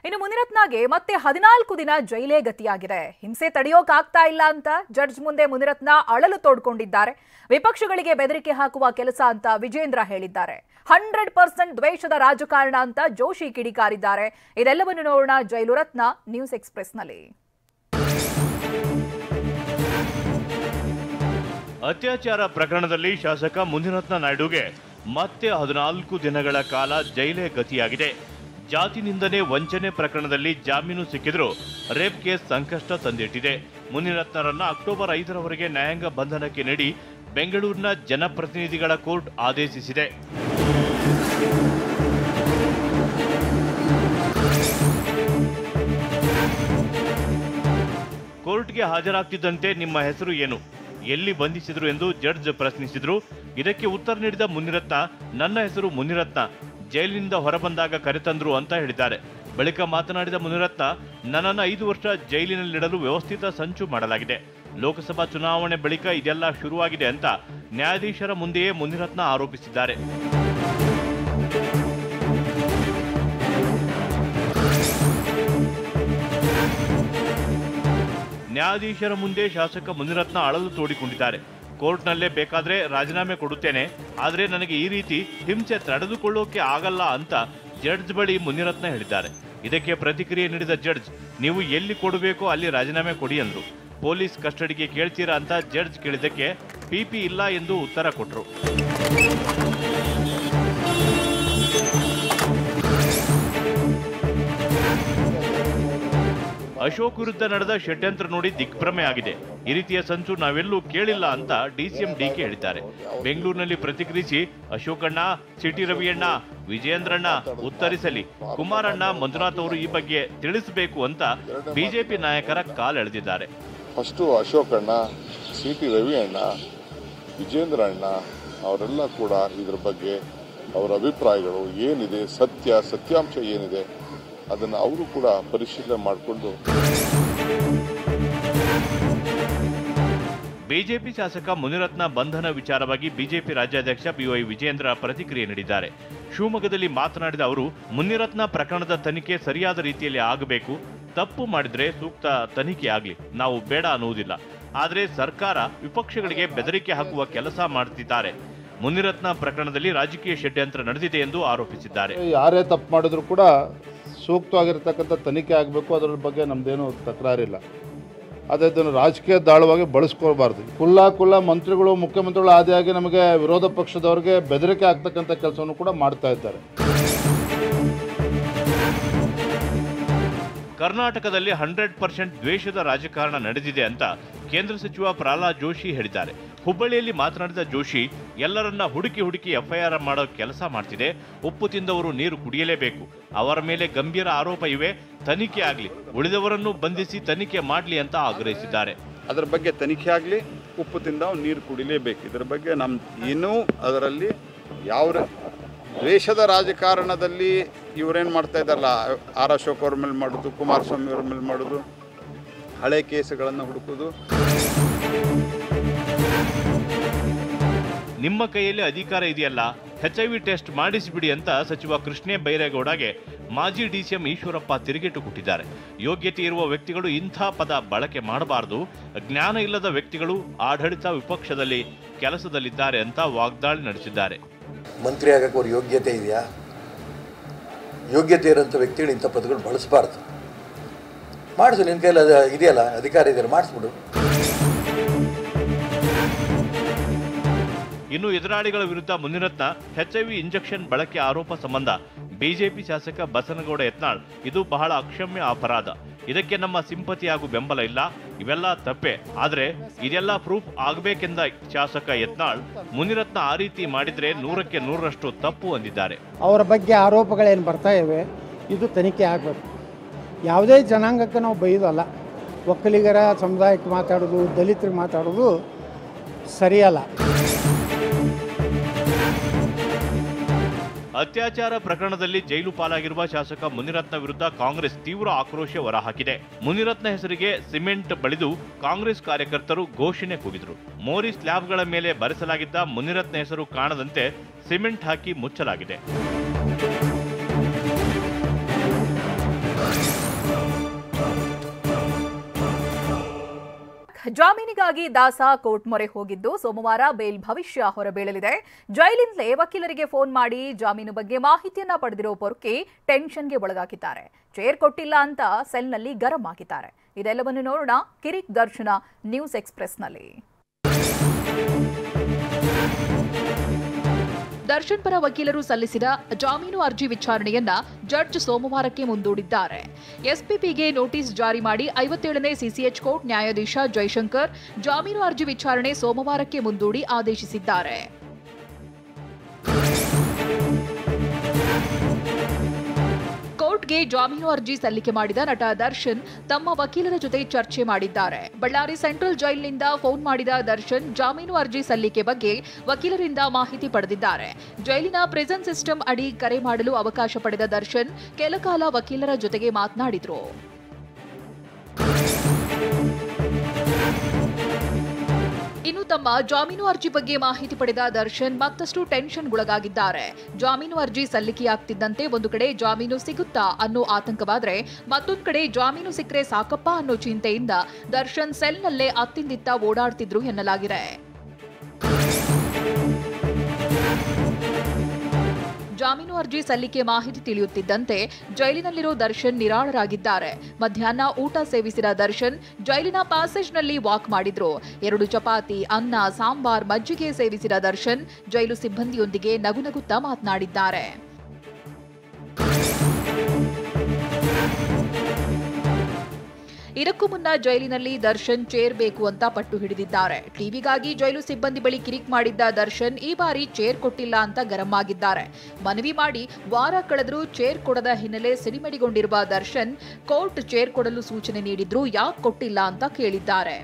ಇನ್ನು ಮುನಿರತ್ನಗೆ ಮತ್ತೆ 14 ದಿನ ಜೈಲೇ ಗತಿಯಾಗಿದೆ. ಹಿಂಸೆ ತಡೆಯೋಕಾಗ್ತಾ ಇಲ್ಲ ಅಂತ ಜಡ್ಜ್ ಮುಂದೆ ಮುನಿರತ್ನ ಅಳಲು ತೋಡ್ಕೊಂಡಿದ್ದಾರೆ. ವಿಪಕ್ಷಗಳಿಗೆ ಬೆದರಿಕೆ ಹಾಕುವ ಕೆಲಸ ಅಂತ ವಿಜೇಂದ್ರ ಹೇಳಿದ್ದಾರೆ. 100% ದ್ವೇಷದ ರಾಜಕಾರಣ ಅಂತ ಜೋಶಿ ಕಿಡಿಕಾರಿದ್ದಾರೆ. ಇದೆಲ್ಲವನ್ನು ನೋಡೋಣ ಜೈಲು ರತ್ನ ನ್ಯೂಸ್ ಎಕ್ಸ್‌ಪ್ರೆಸ್‌ನಲ್ಲಿ. ಅತ್ಯಾಚಾರ ಪ್ರಕರಣದಲ್ಲಿ ಶಾಸಕ ಮುನಿರತ್ನ ನಾಯ್ಡುಗೆ ಮತ್ತೆ 14 ದಿನಗಳ ಕಾಲ ಜೈಲೇ ಗತಿಯಾಗಿದೆ. ಜಾತಿ ನಿಂದನೆ ವಂಚನೆ ಪ್ರಕರಣದಲ್ಲಿ ಜಾಮೀನು ಸಿಕ್ಕಿದ್ರು ರೇಪ್ ಕೇಸ್ ಸಂಕಷ್ಟ ತಂದಿಟ್ಟಿದೆ. ಮುನಿರತ್ನರನ್ನ ಅಕ್ಟೋಬರ್ 5ರವರೆಗೆ ನ್ಯಾಯಾಂಗ ಬಂಧನಕ್ಕೆ ನೀಡಿ ಬೆಂಗಳೂರಿನ ಜನಪ್ರತಿನಿಧಿಗಳ ಕೋರ್ಟ್ ಆದೇಶಿಸಿದೆ. ಕೋರ್ಟ್ಗೆ ಹಾಜರಾಗ್ತಿದ್ದಂತೆ ನಿಮ್ಮ ಹೆಸರು ಏನು, ಎಲ್ಲಿ ಬಂಧಿಸಿದ್ರು ಎಂದು ಜಡ್ಜ್ ಪ್ರಶ್ನಿಸಿದ್ರು. ಇದಕ್ಕೆ ಉತ್ತರ ನೀಡಿದ ಮುನಿರತ್ನ, ನನ್ನ ಹೆಸರು ಮುನಿರತ್ನ, ಜೈಲಿನಿಂದ ಹೊರಬಂದಾಗ ಕರೆತಂದ್ರು ಅಂತ ಹೇಳಿದ್ದಾರೆ. ಬಳಿಕ ಮಾತನಾಡಿದ ಮುನಿರತ್ನ, ನನ್ನನ್ನು 5 ವರ್ಷ ಜೈಲಿನಲ್ಲಿಡಲು ವ್ಯವಸ್ಥಿತ ಸಂಚು ಮಾಡಲಾಗಿದೆ. ಲೋಕಸಭಾ ಚುನಾವಣೆ ಬಳಿಕ ಇದೆಲ್ಲ ಶುರುವಾಗಿದೆ ಅಂತ ನ್ಯಾಯಾಧೀಶರ ಮುಂದೆಯೇ ಮುನಿರತ್ನ ಆರೋಪಿಸಿದ್ದಾರೆ. ನ್ಯಾಯಾಧೀಶರ ಮುಂದೆ ಶಾಸಕ ಮುನಿರತ್ನ ಅಳಲು ತೋಡಿಕೊಂಡಿದ್ದಾರೆ. ಕೋರ್ಟ್ನಲ್ಲೇ ಬೇಕಾದ್ರೆ ರಾಜೀನಾಮೆ ಕೊಡುತ್ತೇನೆ, ಆದರೆ ನನಗೆ ಈ ರೀತಿ ಹಿಂಸೆ ತಡೆದುಕೊಳ್ಳೋಕೆ ಆಗಲ್ಲ ಅಂತ ಜಡ್ಜ್ ಬಳಿ ಮುನಿರತ್ನ ಹೇಳಿದ್ದಾರೆ. ಇದಕ್ಕೆ ಪ್ರತಿಕ್ರಿಯೆ ನೀಡಿದ ಜಡ್ಜ್, ನೀವು ಎಲ್ಲಿ ಕೊಡಬೇಕೋ ಅಲ್ಲಿ ರಾಜೀನಾಮೆ ಕೊಡಿ ಅಂದ್ರು. ಪೊಲೀಸ್ ಕಸ್ಟಡಿಗೆ ಕೇಳ್ತೀರಾ ಅಂತ ಜಡ್ಜ್ ಕೇಳಿದ್ದಕ್ಕೆ ಪಿಪಿ ಇಲ್ಲ ಎಂದು ಉತ್ತರ ಕೊಟ್ಟರು. ಅಶೋಕ್ ವಿರುದ್ಧ ನಡೆದ ಷಡ್ಯಂತ್ರ ನೋಡಿ ದಿಗ್ಭ್ರಮೆ ಆಗಿದೆ. ಈ ರೀತಿಯ ಸಂಚು ನಾವೆಲ್ಲೂ ಕೇಳಿಲ್ಲ ಅಂತ ಡಿಸಿಎಂ ಡಿಕೆ ಹೇಳಿದ್ದಾರೆ. ಬೆಂಗಳೂರಿನಲ್ಲಿ ಪ್ರತಿಕ್ರಿಯಿಸಿ, ಅಶೋಕಣ್ಣ, ಸಿಟಿ ರವಿಯಣ್ಣ, ವಿಜಯೇಂದ್ರಣ್ಣ ಉತ್ತರಿಸಲಿ, ಕುಮಾರಣ್ಣ, ಮಂಜುನಾಥ್ ಅವರು ಈ ಬಗ್ಗೆ ತಿಳಿಸಬೇಕು ಅಂತ ಬಿಜೆಪಿ ನಾಯಕರ ಕಾಲೆಳೆದಿದ್ದಾರೆ. ಫಸ್ಟು ಅಶೋಕಣ್ಣ, ಸಿಟಿ ರವಿಯಣ್ಣ, ವಿಜೇಂದ್ರಣ್ಣ ಅವರೆಲ್ಲ ಕೂಡ ಇದ್ರ ಬಗ್ಗೆ ಅವರ ಅಭಿಪ್ರಾಯಗಳು ಏನಿದೆ, ಸತ್ಯಾಂಶ ಏನಿದೆ ಅದನ್ನು ಅವರು ಕೂಡ ಪರಿಶೀಲನೆ ಮಾಡಿಕೊಂಡು. ಬಿಜೆಪಿ ಶಾಸಕ ಮುನಿರತ್ನ ಬಂಧನ ವಿಚಾರವಾಗಿ ಬಿಜೆಪಿ ರಾಜ್ಯಾಧ್ಯಕ್ಷ ಬಿವೈ ವಿಜೇಂದ್ರ ಪ್ರತಿಕ್ರಿಯೆ ನೀಡಿದ್ದಾರೆ. ಶಿವಮೊಗ್ಗದಲ್ಲಿ ಮಾತನಾಡಿದ ಅವರು, ಮುನಿರತ್ನ ಪ್ರಕರಣದ ತನಿಖೆ ಸರಿಯಾದ ರೀತಿಯಲ್ಲಿ ಆಗಬೇಕು. ತಪ್ಪು ಮಾಡಿದ್ರೆ ಸೂಕ್ತ ತನಿಖೆ ಆಗಲಿ, ನಾವು ಬೇಡ ಅನ್ನುವುದಿಲ್ಲ. ಆದರೆ ಸರ್ಕಾರ ವಿಪಕ್ಷಗಳಿಗೆ ಬೆದರಿಕೆ ಹಾಕುವ ಕೆಲಸ ಮಾಡುತ್ತಿದ್ದಾರೆ. ಮುನಿರತ್ನ ಪ್ರಕರಣದಲ್ಲಿ ರಾಜಕೀಯ ಷಡ್ಯಂತ್ರ ನಡೆದಿದೆ ಎಂದು ಆರೋಪಿಸಿದ್ದಾರೆ. ಯಾರೇ ತಪ್ಪು ಮಾಡಿದ್ರು ಕೂಡ ಸೂಕ್ತವಾಗಿರ್ತಕ್ಕಂಥ ತನಿಖೆ ಆಗಬೇಕು, ಅದರ ಬಗ್ಗೆ ನಮ್ದೇನು ತಕರಾರಿಲ್ಲ. ಅದೇ ಇದನ್ನು ರಾಜಕೀಯ ದಾಳವಾಗಿ ಬಳಸ್ಕೊಳ್ಬಾರ್ದು. ಕುಲ್ಲ ಮಂತ್ರಿಗಳು, ಮುಖ್ಯಮಂತ್ರಿಗಳು ಆದಿಯಾಗಿ ನಮಗೆ ವಿರೋಧ ಪಕ್ಷದವರಿಗೆ ಬೆದರಿಕೆ ಆಗ್ತಕ್ಕಂಥ ಕೆಲಸವನ್ನು ಕೂಡ ಮಾಡ್ತಾ ಇದ್ದಾರೆ. ಕರ್ನಾಟಕದಲ್ಲಿ 100% ದ್ವೇಷದ ರಾಜಕಾರಣ ನಡೆದಿದೆ ಅಂತ ಕೇಂದ್ರ ಸಚಿವ ಪ್ರಹ್ಲಾದ್ ಜೋಶಿ ಹೇಳಿದ್ದಾರೆ. ಹುಬ್ಬಳ್ಳಿಯಲ್ಲಿ ಮಾತನಾಡಿದ ಜೋಶಿ, ಎಲ್ಲರನ್ನ ಹುಡುಕಿ ಎಫ್ಐಆರ್ ಮಾಡೋ ಕೆಲಸ ಮಾಡ್ತಿದೆ. ಉಪ್ಪು ತಿಂದವರು ನೀರು ಕುಡಿಯಲೇಬೇಕು. ಅವರ ಮೇಲೆ ಗಂಭೀರ ಆರೋಪ ಇವೆ, ತನಿಖೆ ಆಗಲಿ, ಉಳಿದವರನ್ನು ಬಂಧಿಸಿ ತನಿಖೆ ಮಾಡಲಿ ಅಂತ ಆಗ್ರಹಿಸಿದ್ದಾರೆ. ಅದರ ಬಗ್ಗೆ ತನಿಖೆ ಆಗಲಿ, ಉಪ್ಪು ತಿಂದವ ನೀರು ಕುಡಿಲೇಬೇಕು. ಇದರ ಬಗ್ಗೆ ಇನ್ನೂ ಅದರಲ್ಲಿ ಯಾವ ದ್ವೇಷದ ರಾಜಕಾರಣದಲ್ಲಿ ಇವರೇನು ಮಾಡ್ತಾ ಇದ್ದಾರಲ್ಲ, ಆರ್ ಅಶೋಕ್ ಅವ್ರ ಮೇಲೆ ಮಾಡೋದು, ಕುಮಾರಸ್ವಾಮಿ ಅವ್ರ ಮೇಲೆ ಮಾಡೋದು, ಹಳೆ ಕೇಸುಗಳನ್ನು ಹುಡುಕೋದು. ನಿಮ್ಮ ಕೈಯಲ್ಲಿ ಅಧಿಕಾರ ಇದೆಯಲ್ಲ, HIV ಟೆಸ್ಟ್ ಮಾಡಿಸಿಬಿಡಿ ಅಂತ ಸಚಿವ ಕೃಷ್ಣೇ ಬೈರೇಗೌಡಗೆ ಮಾಜಿ ಡಿಸಿಎಂ ಈಶ್ವರಪ್ಪ ತಿರುಗೇಟು ಕೊಟ್ಟಿದ್ದಾರೆ. ಯೋಗ್ಯತೆ ಇರುವ ವ್ಯಕ್ತಿಗಳು ಇಂಥ ಪದ ಬಳಕೆ ಮಾಡಬಾರದು, ಜ್ಞಾನ ಇಲ್ಲದ ವ್ಯಕ್ತಿಗಳು ಆಡಳಿತ ವಿಪಕ್ಷದಲ್ಲಿ ಕೆಲಸದಲ್ಲಿದ್ದಾರೆ ಅಂತ ವಾಗ್ದಾಳಿ ನಡೆಸಿದ್ದಾರೆ. ಮಂತ್ರಿ ಆಗಕ್ಕೆ ಅವ್ರ ಯೋಗ್ಯತೆ ಇದೆಯಾ? ಯೋಗ್ಯತೆ ಇರೋಂಥ ವ್ಯಕ್ತಿಗಳು ಇಂಥ ಪದಗಳು ಬಳಸಬಾರ್ದು. ಮಾಡಿಸು, ನಿನ್ನ ಕೈಲಿ ಇದೆಯಲ್ಲ, ಅಧಿಕಾರ ಇದೆಯಲ್ಲ, ಮಾಡಿಸ್ಬಿಡು. ಇನ್ನು ಎದುರಾಳಿಗಳ ವಿರುದ್ಧ ಮುನಿರತ್ನ HIV ಇಂಜೆಕ್ಷನ್ ಬಳಕೆ ಆರೋಪ ಸಂಬಂಧ ಬಿಜೆಪಿ ಶಾಸಕ ಬಸನಗೌಡ ಯತ್ನಾಳ್, ಇದು ಬಹಳ ಅಕ್ಷಮ್ಯ ಅಪರಾಧ, ಇದಕ್ಕೆ ನಮ್ಮ ಸಿಂಪತಿ ಹಾಗೂ ಬೆಂಬಲ ಇಲ್ಲ, ಇವೆಲ್ಲ ತಪ್ಪೆ. ಆದರೆ ಇದೆಲ್ಲ ಪ್ರೂಫ್ ಆಗಬೇಕೆಂದ ಶಾಸಕ ಯತ್ನಾಳ್, ಮುನಿರತ್ನ ಆ ರೀತಿ ಮಾಡಿದ್ರೆ 100ಕ್ಕೆ 100ರಷ್ಟು ತಪ್ಪು ಅಂದಿದ್ದಾರೆ. ಅವರ ಬಗ್ಗೆ ಆರೋಪಗಳೇನು ಬರ್ತಾ ಇವೆ, ಇದು ತನಿಖೆ ಆಗಬೇಕು. ಯಾವುದೇ ಜನಾಂಗಕ್ಕೆ ನಾವು ಬೈಯೋದಲ್ಲ. ಒಕ್ಕಲಿಗರ ಸಮುದಾಯಕ್ಕೆ ಮಾತಾಡೋದು, ದಲಿತರಿಗೆ ಮಾತಾಡೋದು ಸರಿಯಲ್ಲ. ಅತ್ಯಾಚಾರ ಪ್ರಕರಣದಲ್ಲಿ ಜೈಲು ಪಾಲಾಗಿರುವ ಶಾಸಕ ಮುನಿರತ್ನ ವಿರುದ್ಧ ಕಾಂಗ್ರೆಸ್ ತೀವ್ರ ಆಕ್ರೋಶ ಹೊರಹಾಕಿದೆ. ಮುನಿರತ್ನ ಹೆಸರಿಗೆ ಸಿಮೆಂಟ್ ಬಳಿದು ಕಾಂಗ್ರೆಸ್ ಕಾರ್ಯಕರ್ತರು ಘೋಷಣೆ ಕೂಗಿದರು. ಮೋರಿ ಸ್ಲ್ಯಾಬ್ಗಳ ಮೇಲೆ ಬರೆಸಲಾಗಿದ್ದ ಮುನಿರತ್ನ ಹೆಸರು ಕಾಣದಂತೆ ಸಿಮೆಂಟ್ ಹಾಕಿ ಮುಚ್ಚಲಾಗಿದೆ. ಜಾಮೀನಿಗಾಗಿ ದಾಸ ಕೋರ್ಟ್ ಮೊರೆ ಹೋಗಿದ್ದು ಸೋಮವಾರ ಬೇಲ್ ಭವಿಷ್ಯ ಹೊರಬೀಳಲಿದೆ. ಜೈಲಿಂದಲೇ ವಕೀಲರಿಗೆ ಫೋನ್ ಮಾಡಿ ಜಾಮೀನು ಬಗ್ಗೆ ಮಾಹಿತಿಯನ್ನ ಪಡೆದಿರೋ ಪೊರ್ಕಿ ಟೆನ್ಷನ್ಗೆ ಒಳಗಾಗಿದ್ದಾರೆ. ಚೇರ್ ಕೊಟ್ಟಿಲ್ಲ ಅಂತ ಸೆಲ್ನಲ್ಲಿ ಗರಂ ಆಗಿದ್ದಾರೆ. ಇದೆಲ್ಲವನ್ನು ನೋಡೋಣ ಕಿರಿಕ್ ದರ್ಶನ ನ್ಯೂಸ್ ಎಕ್ಸ್‌ಪ್ರೆಸ್‌ನಲ್ಲಿ. ದರ್ಶನ್ ಪರ ವಕೀಲರು ಸಲ್ಲಿಸಿದ ಜಾಮೀನು ಅರ್ಜಿ ವಿಚಾರಣೆಯನ್ನ ಜಡ್ಜ್ ಸೋಮವಾರಕ್ಕೆ ಮುಂದೂಡಿದ್ದಾರೆ. ಎಸ್ಪಿಪಿಗೆ ನೋಟಿಸ್ ಜಾರಿ ಮಾಡಿ 57ನೇ ಸಿಸಿಎಚ್ ಕೋರ್ಟ್ ನ್ಯಾಯಾಧೀಶ ಜೈಶಂಕರ್ ಜಾಮೀನು ಅರ್ಜಿ ವಿಚಾರಣೆ ಸೋಮವಾರಕ್ಕೆ ಮುಂದೂಡಿ ಆದೇಶಿಸಿದ್ದಾರೆ. ಕೋರ್ಟ್ಗೆ ಜಾಮೀನು ಅರ್ಜಿ ಸಲ್ಲಿಕೆ ಮಾಡಿದ ನಟ ದರ್ಶನ್ ತಮ್ಮ ವಕೀಲರ ಜೊತೆ ಚರ್ಚೆ ಮಾಡಿದ್ದಾರೆ. ಬಳ್ಳಾರಿ ಸೆಂಟ್ರಲ್ ಜೈಲಿನಿಂದ ಫೋನ್ ಮಾಡಿದ ದರ್ಶನ್ ಜಾಮೀನು ಅರ್ಜಿ ಸಲ್ಲಿಕೆ ಬಗ್ಗೆ ವಕೀಲರಿಂದ ಮಾಹಿತಿ ಪಡೆದಿದ್ದಾರೆ. ಜೈಲಿನ ಪ್ರಿಸನ್ ಸಿಸ್ಟಮ್ ಅಡಿ ಕರೆ ಮಾಡಲು ಅವಕಾಶ ಪಡೆದ ದರ್ಶನ್ ಕೆಲಕಾಲ ವಕೀಲರ ಜೊತೆಗೆ ಮಾತನಾಡಿದ್ರು. ಇನ್ನು ತಮ್ಮ ಜಾಮೀನು ಅರ್ಜಿ ಬಗ್ಗೆ ಮಾಹಿತಿ ಪಡೆದ ದರ್ಶನ್ ಮತ್ತಷ್ಟು ಟೆನ್ಷನ್ಗೊಳಗಾಗಿದ್ದಾರೆ. ಜಾಮೀನು ಅರ್ಜಿ ಸಲ್ಲಿಕೆಯಾಗ್ತಿದ್ದಂತೆ ಒಂದು ಕಡೆ ಜಾಮೀನು ಸಿಗುತ್ತಾ ಅನ್ನೋ ಆತಂಕವಾದ್ರೆ ಮತ್ತೊಂದು ಕಡೆ ಜಾಮೀನು ಸಿಕ್ಕರೆ ಸಾಕಪ್ಪ ಅನ್ನೋ ಚಿಂತೆಯಿಂದ ದರ್ಶನ್ ಸೆಲ್ನಲ್ಲೇ ಅತ್ತಿಂದಿತ್ತ ಓಡಾಡ್ತಿದ್ರು ಎನ್ನಲಾಗಿದೆ. ಜಾಮೀನು ಅರ್ಜಿ ಸಲ್ಲಿಕೆ ಮಾಹಿತಿ ತಿಳಿಯುತ್ತಿದ್ದಂತೆ ಜೈಲಿನಲ್ಲಿರೋ ದರ್ಶನ್ ನಿರಾಳರಾಗಿದ್ದಾರೆ. ಮಧ್ಯಾಹ್ನ ಊಟ ಸೇವಿಸಿದ ದರ್ಶನ್ ಜೈಲಿನ ಪ್ಯಾಸೇಜ್ನಲ್ಲಿ ವಾಕ್ ಮಾಡಿದ್ರು. 2 ಚಪಾತಿ, ಅನ್ನ, ಸಾಂಬಾರ್, ಮಜ್ಜಿಗೆ ಸೇವಿಸಿದ ದರ್ಶನ್ ಜೈಲು ಸಿಬ್ಬಂದಿಯೊಂದಿಗೆ ನಗುನಗುತ್ತಾ ಮಾತನಾಡಿದ್ದಾರೆ. ಇದಕ್ಕೂ ಮುನ್ನ ಜೈಲಿನಲ್ಲಿ ದರ್ಶನ್ ಚೇರ್ ಬೇಕು ಅಂತ ಪಟ್ಟು ಹಿಡಿದಿದ್ದಾರೆ. ಟಿವಿಗಾಗಿ ಜೈಲು ಸಿಬ್ಬಂದಿ ಬಳಿ ಕಿರಿಕ್ ಮಾಡಿದ್ದ ದರ್ಶನ್ ಈ ಬಾರಿ ಚೇರ್ ಕೊಟ್ಟಿಲ್ಲ ಅಂತ ಗರಂ ಆಗಿದ್ದಾರೆ. ಮನವಿ ಮಾಡಿ ವಾರ ಕಳೆದರೂ ಚೇರ್ ಕೊಡದ ಹಿನ್ನೆಲೆ ಸಿಡಿಮಿಡಿಗೊಂಡಿರುವ ದರ್ಶನ್ ಕೋರ್ಟ್ ಚೇರ್ ಕೊಡಲು ಸೂಚನೆ ನೀಡಿದ್ರು ಯಾಕೆ ಕೊಟ್ಟಿಲ್ಲ ಅಂತ ಕೇಳಿದ್ದಾರೆ.